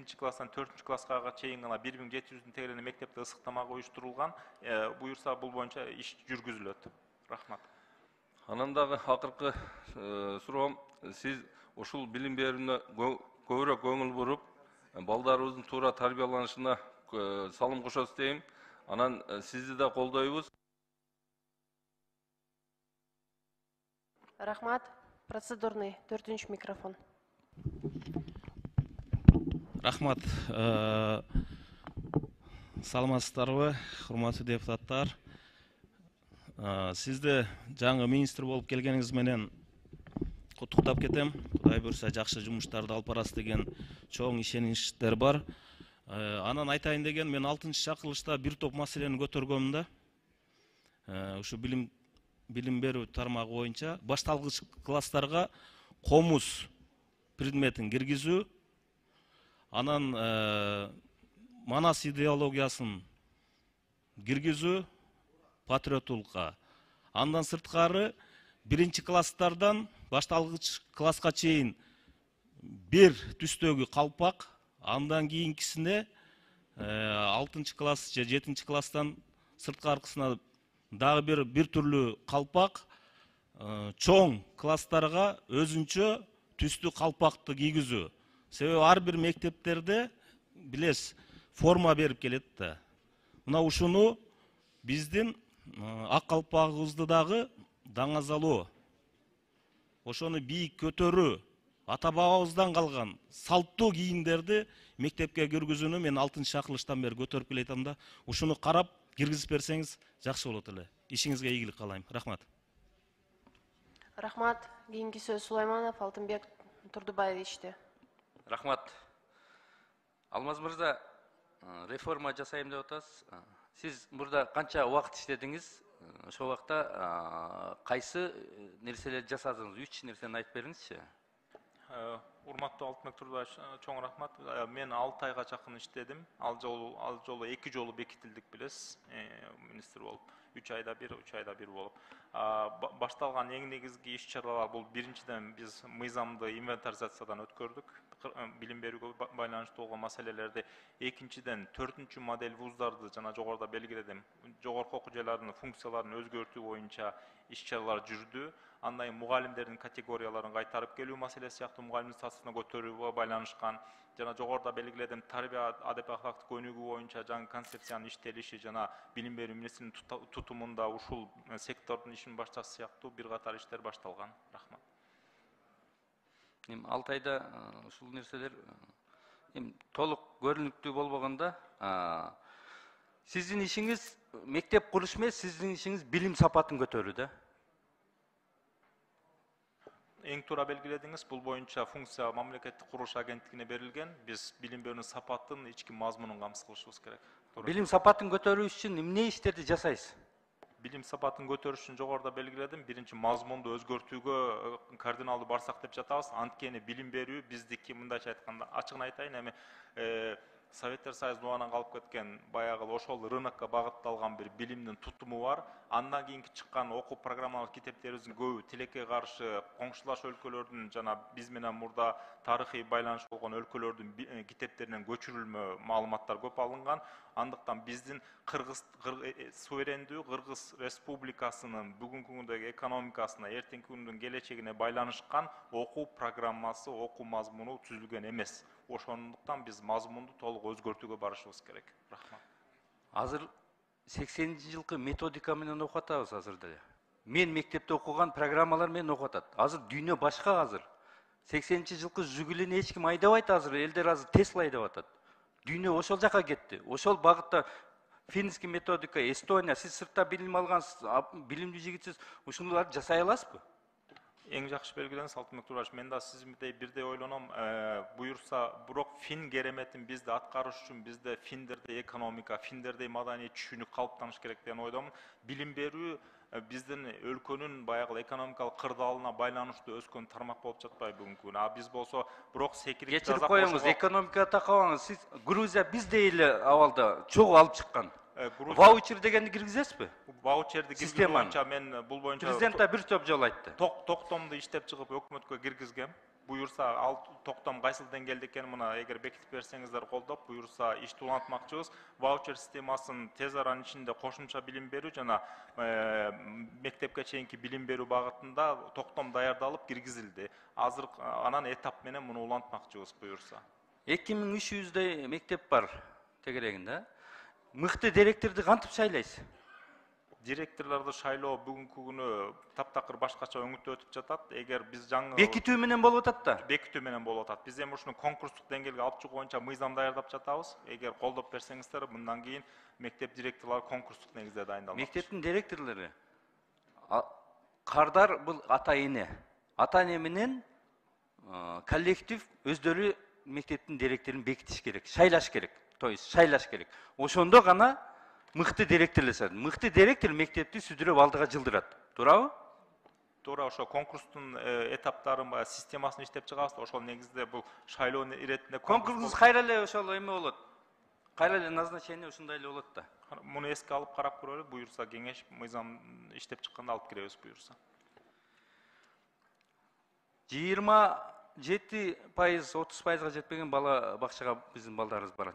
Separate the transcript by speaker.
Speaker 1: 2 класстан 4 класска чейин гана 1700 тегерени мектепте ысык тамак уюштурулган. Буюрса бул боюнча иш жүргүзүлөт. Рахмат.
Speaker 2: Анан дагы акыркы суроом, сиз ушул билим берүүнө көбүрөөк көңүл буруп, балдарыбыздын туура тарбияланышына салым кошосуз дейм. Анан сизди да колдойбуз.
Speaker 3: Рахмат. Процедурный 4-нчү микрофон.
Speaker 4: Рахмат. Саламатсыздарбы, урматтуу депутаттар. Сизди жаңы министр болуп келгениңиз менен куттуктап кетем. Кудай буйрса жакшы жумуштарды алып барасыз деген чоң ишеничтер бар. Анан айтайын деген, мен 6-чакырылышта бир топ маселени көтөргөм да. Ушу билим берүү тармагы боюнча башталгыч класстарга комуз предметин киргизүү, анан манас идеологиясын киргизүү, патриоттулукка. Андан сырткары 1-чи класстардан башталгыч класска чейин бир түстөгү калпак, андан кийинкисине 6-чы класс же 7-чи класстан сырткаркысына дагы бир түрлүү калпак, чоң класстарга өзүнчө түстүү калпакты кийгизүү. Себеби ар бир мектептерде билесиз, форма берип келет да. Мына ушуну биздин ак калпагыбызды дагы даңазалоо, ошону бийик көтөрүү, ата бабабыздан калган салттуу кийимдерди мектепке киргизүүнү мен 6-чакырылыштан бери көтөрүп келетем да. Ушуну карап киргизип берсеңиз жакшы болот эле. Ишиңизге ийгилик каалайм. Рахмат.
Speaker 3: Рахмат. Кийинки сөз Сулайманов Алтынбек Турдубаевичте.
Speaker 5: Рахмат. Алмаз мырза, реформа жасайм деп атасыз. Сиз мурда канча убакыт иштедиңиз? Ошол убакта кайсы нерселерди жасадыңыз? 3 нерсени айтып бериңизчи.
Speaker 1: Урматтуу Алтынбек Турдубаевич, чоң рахмат. Мен 6 айга чакын иштедим. Ал жолу 2 жолу бекитилдик билесиз, министр болуп. 3 айда бир болуп. Башталган эң негизги иш-чаралар бул биринчиден биз мыйзамды инвентаризациядан өткөрдүк. Билим берүүгө байланыштуу болгон маселелерди. Экинчиден 4-чү модель вуздарды жана жогоруда белгиледим. Жогорку окуу жайлардын функцияларын өзгөртүү боюнча иш-чаралар жүрдү. Андан кийин мугалимдердин категорияларын кайтарып келүү маселеси сыяктуу мугалимдин статусуна көтөрүүгө байланышкан. Жана жогоруда белгиледим, тарбия адеп ахлактык өнүгүү боюнча жаңы концепциянын иштелиши жана билим берүү министринин тутумунда ушул сектордун ишин башташ сыяктуу бир катар иштер башталган. Рахмат.
Speaker 5: 6 айда ушул нерселер толук көрүнүктүү болбогондо, сиздин ишиңиз мектеп куруш эмес, сиздин ишиңиз билим сапатын көтөрүү да.
Speaker 1: Эң туура белгиледиңиз, бул боюнча функция мамлекеттик курулуш агенттигине берилген. Биз билим берүүнүн сапатын, ички мазмунун камсыз кылышыбыз керек.
Speaker 5: Билим сапатын көтөрүү үчүн эмне иштерди жасайсыз?
Speaker 1: Билим сапатын көтөрүш үчүн жогоруда белгиледим. Биринчи мазмунду өзгөртүүгө кардиналдуу барсак деп жатабыз. Анткени билим берүү биздики, мындайча айтканда, ачыгын айтайын, эми Советтер Союзунун убагынан калып кеткен баягы ошол рынокко багытталган бир билимдин тутуму бар. Андан кийинки чыккан окуу программалык китептерибиздин көбү тилекке каршы коңшулаш өлкөлөрдүн жана биз менен мурда тарыхый байланыш болгон өлкөлөрдүн китептеринен көчүрүлмө маалыматтар көп алынган. Андыктан биздин суверендүү Кыргыз Республикасынын бүгүнкү күндөгү экономикасына, эртеңки күндүн келечегине байланышкан окуу программасы, окуу мазмуну түзүлгөн эмес. Ошондуктан биз мазмунду толук өзгөртүүгө барышыбыз керек. Рахмат.
Speaker 5: Азыр 80-жылкы методика менен окуп атабыз азыр деле. Мен мектепте окуган программалар менен окуп атат. Азыр дүйнө башка азыр. 80-жылкы жүгүлүнү эч ким айдабайт азыр, элдер азыр Тесла айдап атат. Дүйнө ошол жака кетти. Ошол багытта финский методика, Эстония, сиз сыртта билим алгансыз, билимдүү жигитсиз, ушунуларды жасай аласызбы?
Speaker 1: Эң жакшы белгилениз Алтынбек Турдубаевич, мен да сиздей бирдей ойлоном. Буюрса, бирок фин кереметин бизде аткарыш үчүн бизде финдердей экономика, финдердей маданий түшүнүк калыптаныш керек деген ойдомун. Билим берүү биздин өлкөнүн баягы экономикалык кырдаалына байланыштуу өскөн тармак болуп жатпайбы бүгүнкү күнү. Биз болсо бирок секирип
Speaker 5: кечирип коюңуз, экономикага такабаңыз. Сиз Грузия биздей эле абалда чогуу алып чыккан. Ваучер дегенди киргизесизби?
Speaker 1: Ваучерди киргизүү боюнча мен бул боюнча
Speaker 5: президент да бир топ жолу айтты.
Speaker 1: Токтомду иштеп чыгып өкмөткө киргизгем. буюрса ал токтом кайсыл деңгээлде экенин мына эгер бекитип берсеңиздер колдоп буюрса ишти улантмакчыбыз. Ваучер системасын тез аранын ичинде кошумча билим берүү жана мектепке чейинки билим берүү багытында токтом даярдалып киргизилди. Азыр анан этап менен муну улантмакчыбыз буюрса.
Speaker 5: 2300 мектеп бар тегерегинде. Мыкты директорду кантип шайлайсыз?
Speaker 1: Директорлорду шайлоо бүгүнкү күнү таптакыр башкача өңүттө өтүп жатат. Эгер биз жаңы
Speaker 5: Бекитүү менен болуп атат да.
Speaker 1: бекитүү менен болуп атат. Биз эми ушуну конкурстук деңгээлге алып чыгуу боюнча мыйзам даярдап жатабыз. Эгер колдоп берсеңиздер, мындан кийин мектеп директорлору конкурстук негизде дайындалмак.
Speaker 5: Мектептин директорлору кардар бул ата-эне. Ата-эне менен коллектив өздөрү мектептин директорун бекитиш керек, шайлаш керек. То есть шайлаш керек. Ошондо гана мыкты директор элесет. Мыкты директор мектепти сүдүрөп алдыга жылдырат. Туурабы?
Speaker 1: Туура ошо конкурстун этаптарын баягы системасын иштеп чыгабыз. Ошол негизде бул шайлоо иретинде
Speaker 5: Конкурс кайра эле ошол эме болот. Кайра эле назначение ушундай эле болот да.
Speaker 1: муну эске алып карап көрөлү. Буюрса кеңеш мыйзам иштеп чыкканда алып киребиз буюрса.
Speaker 5: 27%, 30%га жетпеген бала бакчага биздин балдарыбыз барат.